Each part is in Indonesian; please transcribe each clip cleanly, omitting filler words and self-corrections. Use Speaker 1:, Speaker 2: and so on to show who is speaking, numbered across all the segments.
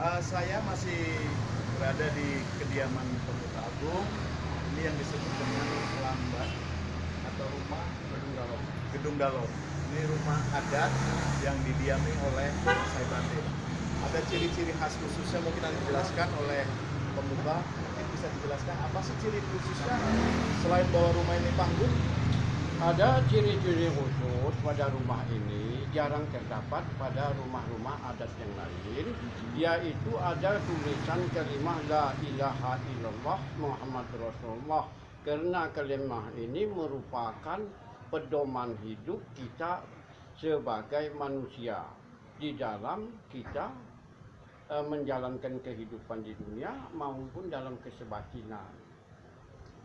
Speaker 1: Saya masih berada di kediaman Pemuda Agung. Ini yang disebut dengan lambat atau rumah Gedung Dalom. Ini rumah adat yang didiami oleh Sai Batin. Ada ciri-ciri khas khususnya mungkin nanti dijelaskan oleh pemuda. Mungkin bisa dijelaskan apa sih ciri khususnya selain bahwa rumah ini panggung?
Speaker 2: Ada ciri-ciri khusus pada rumah ini jarang terdapat pada rumah-rumah adat yang lain, yaitu ada tulisan kalimat La ilaha illallah Muhammad Rasulullah, karena kalimat ini merupakan pedoman hidup kita sebagai manusia di dalam kita menjalankan kehidupan di dunia maupun dalam kesebatinan.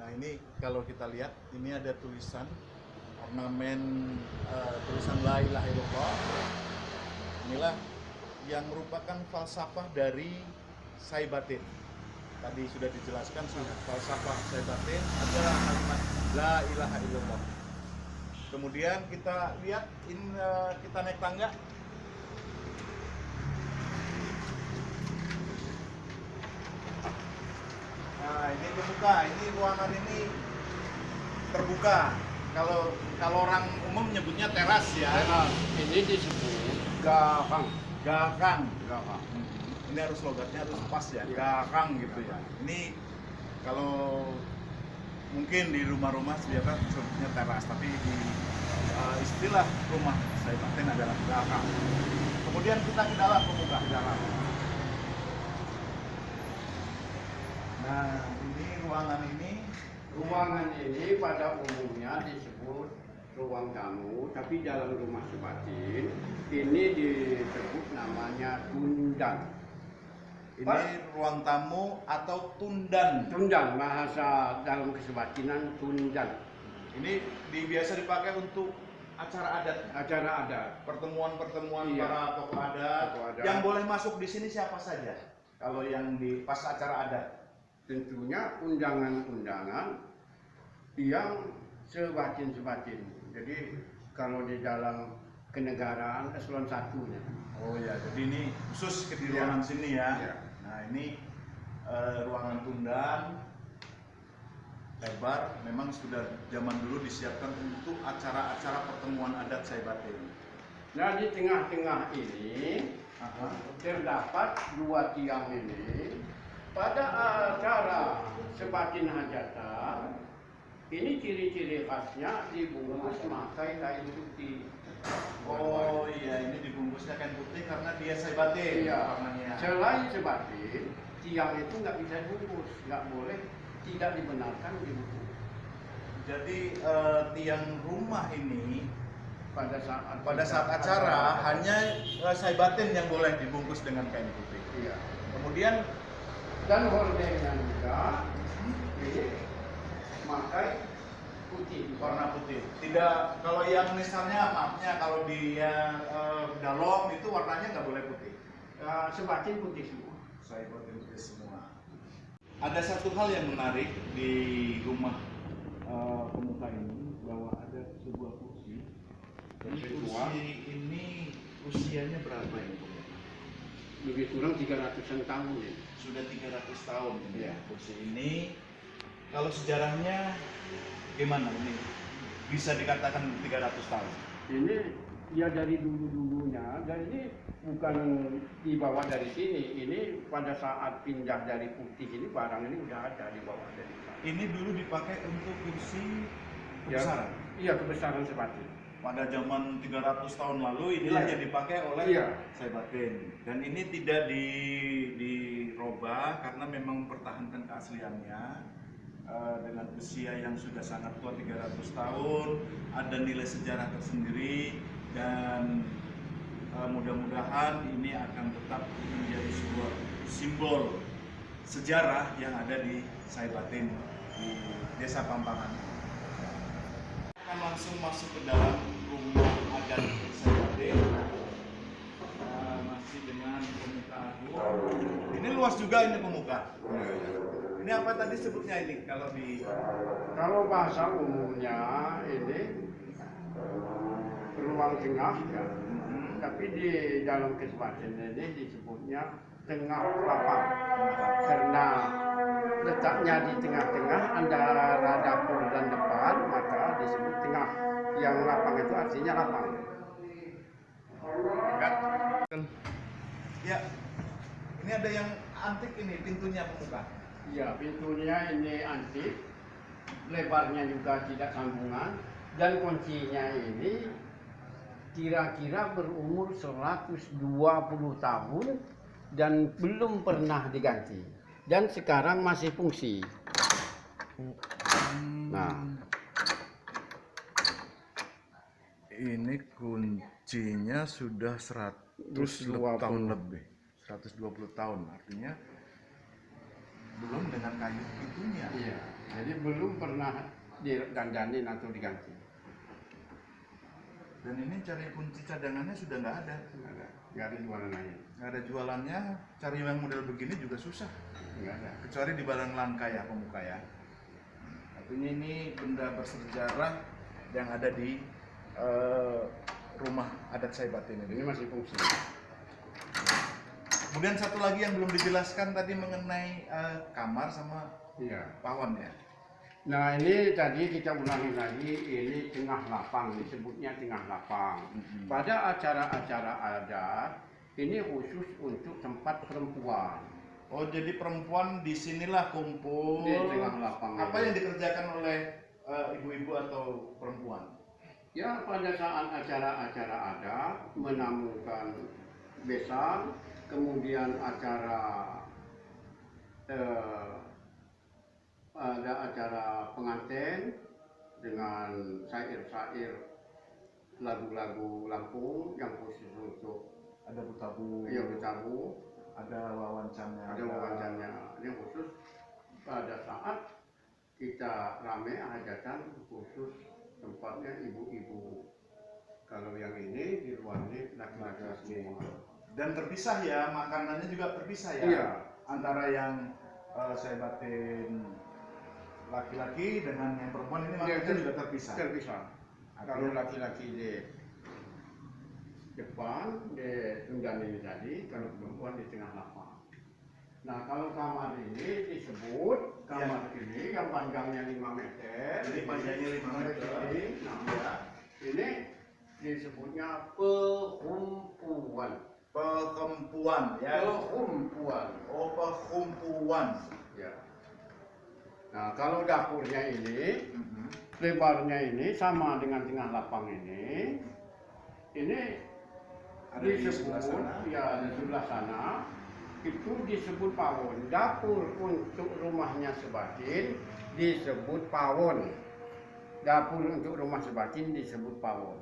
Speaker 1: Nah ini kalau kita lihat ini ada tulisan ornamen tulisan La ilaha illallah. Inilah yang merupakan falsafah dari Sai Batin. Tadi sudah dijelaskan falsafah Sai Batin adalah kalimat La ilaha illallah. Kemudian kita lihat kita naik tangga. Nah ini terbuka, ini ruangan ini terbuka. Kalau orang umum menyebutnya teras ya.
Speaker 2: Teras ini disebut gahang.
Speaker 1: Gahang.
Speaker 2: Gahang.
Speaker 1: Ini harus logatnya harus pas ya.
Speaker 2: Ya.
Speaker 1: Gahang gitu ya. Ini kalau mungkin di rumah-rumah biasa sebutnya teras, tapi di istilah rumah Sai Batin adalah gahang. Kemudian kita ke dalam pemuda ke dalam. Nah ini ruangan ini.
Speaker 2: Ruangan ini pada umumnya disebut ruang tamu, tapi dalam rumah sebatin ini disebut namanya tundan.
Speaker 1: Ini ruang tamu atau tundan.
Speaker 2: Tundan, bahasa dalam kesebatinan tundan.
Speaker 1: Ini biasa dipakai untuk acara adat.
Speaker 2: Acara adat.
Speaker 1: Pertemuan-pertemuan
Speaker 2: Iya.
Speaker 1: para tokoh adat.
Speaker 2: Tokoh adat.
Speaker 1: Yang boleh masuk di sini siapa saja? Kalau yang di pas acara adat.
Speaker 2: Tentunya undangan-undangan yang sebatin-sebatin. Jadi kalau di dalam kenegaraan eselon satunya.
Speaker 1: Oh ya, jadi ini khusus di
Speaker 2: Iya.
Speaker 1: ruangan sini ya.
Speaker 2: Iya.
Speaker 1: Nah ini ruangan tundan lebar, memang sudah zaman dulu disiapkan untuk acara-acara pertemuan adat Sai Batin.
Speaker 2: Nah di tengah-tengah ini terdapat dua tiang ini. Pada acara sebatin hajatan, ini ciri-ciri khasnya dibungkus pakai kain putih.
Speaker 1: Oh iya, ini dibungkusnya kain putih karena dia Sai Batin.
Speaker 2: Iya.
Speaker 1: Warnanya.
Speaker 2: Selain sebatin, tiang itu nggak bisa dibungkus, nggak boleh, tidak dibenarkan dibungkus.
Speaker 1: Jadi tiang rumah ini
Speaker 2: Pada saat
Speaker 1: acara hanya Sai Batin yang boleh dibungkus dengan kain putih.
Speaker 2: Iya.
Speaker 1: Kemudian
Speaker 2: Dan hordennya juga ini pakai putih.
Speaker 1: warna putih. Tidak kalau yang misalnya maafnya kalau dia dalom itu warnanya nggak boleh putih.
Speaker 2: Sebatin putih semua.
Speaker 1: Sai Batin putih semua. Ada satu hal yang menarik di rumah pemuka ini bahwa ada sebuah kursi. Dan kursi ini usianya berapa ini?
Speaker 2: Lebih kurang 300-an tahun ya.
Speaker 1: Sudah 300 tahun ini
Speaker 2: Iya.
Speaker 1: kursi ini. Kalau sejarahnya gimana ini? Bisa dikatakan 300 tahun.
Speaker 2: Ini ya dari dulu-dulunya, dan ini bukan dibawa dari sini. Ini pada saat pindah dari putih ini barang ini udah ada dibawa dari sana.
Speaker 1: Ini dulu dipakai untuk kursi
Speaker 2: Ya,
Speaker 1: kebesaran.
Speaker 2: iya, kebesaran sebatin.
Speaker 1: Pada zaman 300 tahun lalu inilah
Speaker 2: Iya.
Speaker 1: yang dipakai oleh
Speaker 2: Iya.
Speaker 1: Sai Batin. Dan ini tidak dirubah karena memang mempertahankan keasliannya dengan usia yang sudah sangat tua 300 tahun, ada nilai sejarah tersendiri dan mudah-mudahan ini akan tetap menjadi sebuah simbol sejarah yang ada di Sai Batin di Desa Pampangan. Akan langsung masuk ke dalam rumah adat Sai Batin. Masih dengan pemuka agung. Ini luas juga ini pemuka. Ini apa tadi sebutnya ini kalau di
Speaker 2: Kalau bahasa umumnya ini ruang tengah ya. Tapi di dalam kesempatan ini disebutnya tengah lapang karena letaknya di tengah-tengah antara dapur dan depan, maka disebut tengah. Yang lapang itu artinya lapang.
Speaker 1: Ya, ini ada yang antik ini pintunya pemuka.
Speaker 2: Ya, pintunya ini antik, lebarnya juga tidak sambungan, dan kuncinya ini kira-kira berumur 120 tahun dan belum pernah diganti. Dan sekarang masih fungsi. Nah,
Speaker 1: ini kuncinya sudah 120 tahun lebih. 120 tahun artinya belum dengan kayu pintunya.
Speaker 2: iya, jadi belum pernah didandanin atau diganti.
Speaker 1: Dan ini cari kunci cadangannya sudah nggak ada.
Speaker 2: Nggak ada jualan lain.
Speaker 1: Nggak ada jualannya, cari yang model begini juga susah.
Speaker 2: Nggak ada.
Speaker 1: Kecuali di barang langka ya pemuka ya. Artinya ini benda bersejarah yang ada di rumah adat Saibatin
Speaker 2: Ini
Speaker 1: ini.
Speaker 2: masih fungsi.
Speaker 1: Kemudian satu lagi yang belum dijelaskan tadi mengenai kamar sama
Speaker 2: Iya.
Speaker 1: pawon ya.
Speaker 2: Nah ini tadi kita ulangi lagi, ini tengah lapang, disebutnya tengah lapang. Pada acara-acara adat, ini khusus untuk tempat perempuan.
Speaker 1: Oh jadi perempuan disinilah kumpul.
Speaker 2: Di tengah lapang.
Speaker 1: Apa yang dikerjakan oleh ibu-ibu atau perempuan?
Speaker 2: Ya pada saat acara-acara adat, menamukan besan, kemudian ada acara pengantin dengan syair-syair lagu-lagu Lampung yang khusus untuk
Speaker 1: Ada butabu,
Speaker 2: bertamu,
Speaker 1: ada wawancannya,
Speaker 2: ada wawancannya yang khusus pada saat kita rame hajatan khusus tempatnya ibu-ibu. Kalau yang ini di luar ini laki-laki semua.
Speaker 1: Dan terpisah ya, makanannya juga terpisah ya.
Speaker 2: Iya.
Speaker 1: Antara yang Saibatin laki-laki dengan yang perempuan ini makanannya juga terpisah.
Speaker 2: Terpisah. Kalau laki-laki di depan di tunggang ini tadi, kalau perempuan di tengah lapang. Nah kalau kamar ini disebut kamar ini yang panjangnya 5 meter.
Speaker 1: Jadi panjangnya 5 meter.
Speaker 2: Ini, ini disebutnya pehumpuan.
Speaker 1: Pekempuan ya.
Speaker 2: Pehumpuan.
Speaker 1: Oh pehumpuan.
Speaker 2: Ya. Nah kalau dapurnya ini, lebarnya ini sama dengan tengah lapang ini
Speaker 1: Ada di
Speaker 2: disebut
Speaker 1: sebelah sana.
Speaker 2: ya di sebelah sana itu disebut pawon. Dapur untuk rumahnya Sebatin disebut pawon. Dapur untuk rumah Sebatin disebut pawon.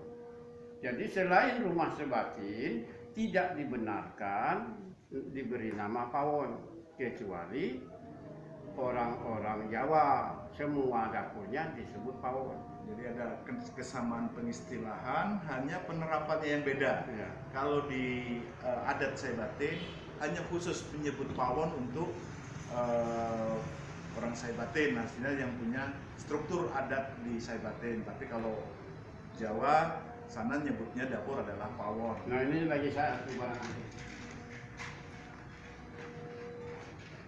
Speaker 2: Jadi selain rumah Sebatin tidak dibenarkan diberi nama pawon kecuali orang-orang Jawa, semua dapurnya disebut pawon.
Speaker 1: Jadi ada kesamaan pengistilahan, hanya penerapannya yang beda.
Speaker 2: Ya.
Speaker 1: Kalau di adat Saibatin hanya khusus menyebut pawon untuk orang Saibatin, artinya yang punya struktur adat di Saibatin. Tapi kalau Jawa sana nyebutnya dapur adalah pawon.
Speaker 2: Nah ini lagi saya barang antik.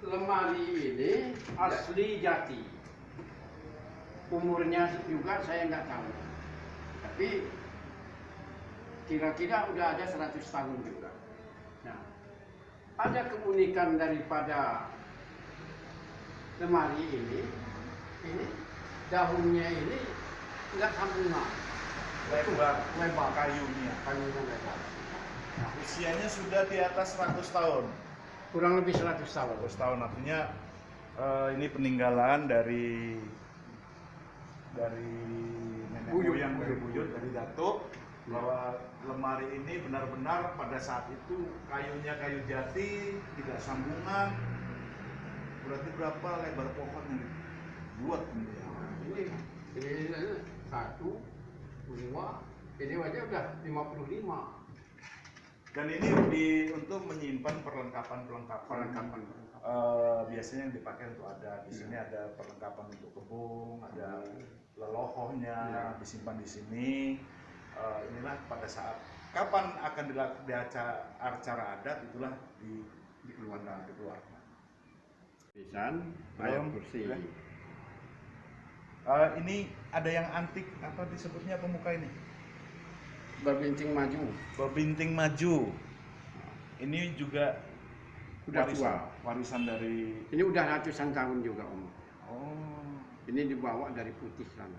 Speaker 2: Lemari ini asli jati. Umurnya juga saya nggak tahu. Tapi kira-kira udah ada 100 tahun juga. Nah, ada keunikan daripada lemari ini daunnya ini nggak sambungan.
Speaker 1: Lebar kayunya.
Speaker 2: Kayunya lebar.
Speaker 1: Nah, usianya sudah di atas 100 tahun.
Speaker 2: Kurang lebih 100 tahun.
Speaker 1: 100 tahun artinya ini peninggalan dari nenek moyang, dari buyut, dari datuk, bahwa lemari ini benar-benar pada saat itu kayunya kayu jati, tidak sambungan. Berarti berapa lebar pohon yang dibuat ini ya?
Speaker 2: Ini 1, 2, ini aja udah 55.
Speaker 1: Dan ini untuk menyimpan perlengkapan biasanya yang dipakai untuk ada di sini ada perlengkapan untuk kebun, ada lelohohnya disimpan di sini. Inilah pada saat kapan akan dilakukan acara adat itulah
Speaker 2: dikeluarkan. Tulisan ayat
Speaker 1: Belum.
Speaker 2: kursi.
Speaker 1: Sudah. Ini ada yang antik, apa disebutnya pemuka ini?
Speaker 2: Berbinting maju.
Speaker 1: Berbinting maju. Ini juga
Speaker 2: Udah tua.
Speaker 1: warisan dari.
Speaker 2: Ini udah ratusan tahun juga umur.
Speaker 1: Oh,
Speaker 2: Ini dibawa dari putih sana.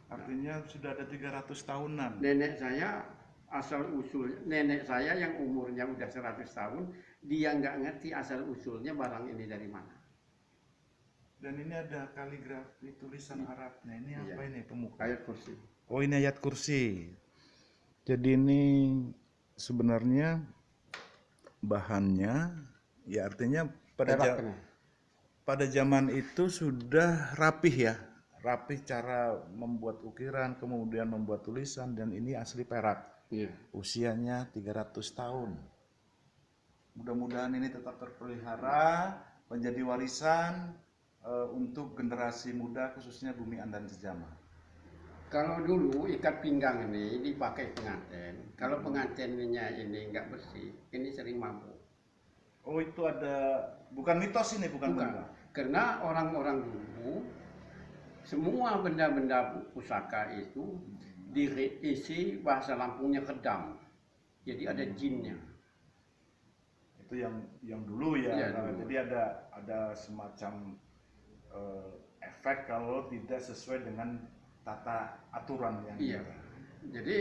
Speaker 1: artinya sudah ada 300 tahunan.
Speaker 2: Nenek saya asal usul nenek saya yang umurnya udah 100 tahun, dia nggak ngerti asal usulnya barang ini dari mana.
Speaker 1: Dan ini ada kaligrafi tulisan Arabnya. Ini
Speaker 2: Iya.
Speaker 1: apa ini pemuka?
Speaker 2: Ayat kursi.
Speaker 1: Oh, ini ayat kursi. Jadi ini sebenarnya bahannya, ya artinya
Speaker 2: Peraknya.
Speaker 1: pada zaman itu sudah rapih ya, rapih cara membuat ukiran, kemudian membuat tulisan, dan ini asli perak.
Speaker 2: Iya.
Speaker 1: Usianya 300 tahun. Mudah-mudahan ini tetap terpelihara, menjadi warisan untuk generasi muda, khususnya Bumi Andan Sejama.
Speaker 2: Kalau dulu ikat pinggang ini dipakai pengantin, kalau pengantinnya ini nggak bersih, ini sering mabuk.
Speaker 1: Oh, itu ada, bukan mitos ini, bukan.
Speaker 2: Karena orang-orang dulu semua benda-benda pusaka itu diisi bahasa Lampungnya kedam, jadi ada jinnya.
Speaker 1: Itu yang dulu ya.
Speaker 2: Iya,
Speaker 1: Nah,
Speaker 2: dulu.
Speaker 1: jadi ada semacam efek kalau tidak sesuai dengan tata aturan yang
Speaker 2: Iya.
Speaker 1: ada.
Speaker 2: Jadi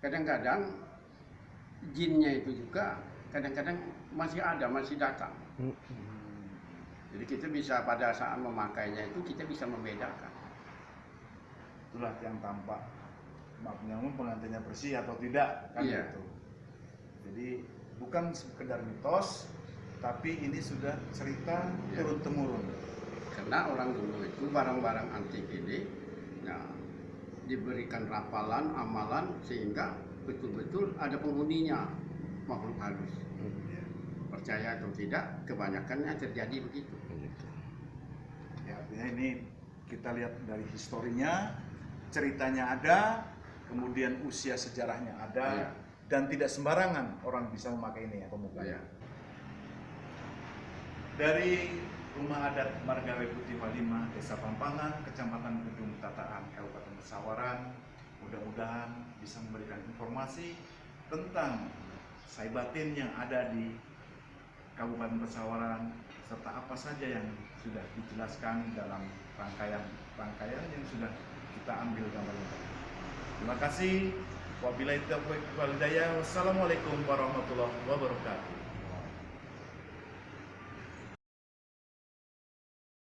Speaker 2: kadang-kadang jinnya itu juga kadang-kadang masih ada, masih datang. Jadi kita bisa pada saat memakainya itu kita bisa membedakan.
Speaker 1: Itulah yang tampak maknya pengantinnya bersih atau tidak kan
Speaker 2: Iya.
Speaker 1: gitu. Jadi bukan sekedar mitos, tapi ini sudah cerita
Speaker 2: Iya.
Speaker 1: turun temurun.
Speaker 2: Karena orang dulu itu barang-barang antik ini ya, diberikan rapalan, amalan sehingga betul-betul ada penghuninya makhluk halus. Percaya atau tidak, kebanyakannya terjadi begitu.
Speaker 1: Ya, artinya ini kita lihat dari historinya, ceritanya ada, kemudian usia sejarahnya ada,
Speaker 2: Iya.
Speaker 1: dan tidak sembarangan orang bisa memakai ini ya pemuka.
Speaker 2: Ya.
Speaker 1: Dari Rumah Adat Margawe Putih Walima, Desa Pampangan, Kecamatan Gedung Tataan, Kabupaten Pesawaran, mudah-mudahan bisa memberikan informasi tentang saibatin yang ada di Kabupaten Pesawaran, serta apa saja yang sudah dijelaskan dalam rangkaian yang sudah kita ambil gambarnya. Terima kasih. Wabillahi taufiq wal hidayah. Wassalamualaikum warahmatullahi wabarakatuh.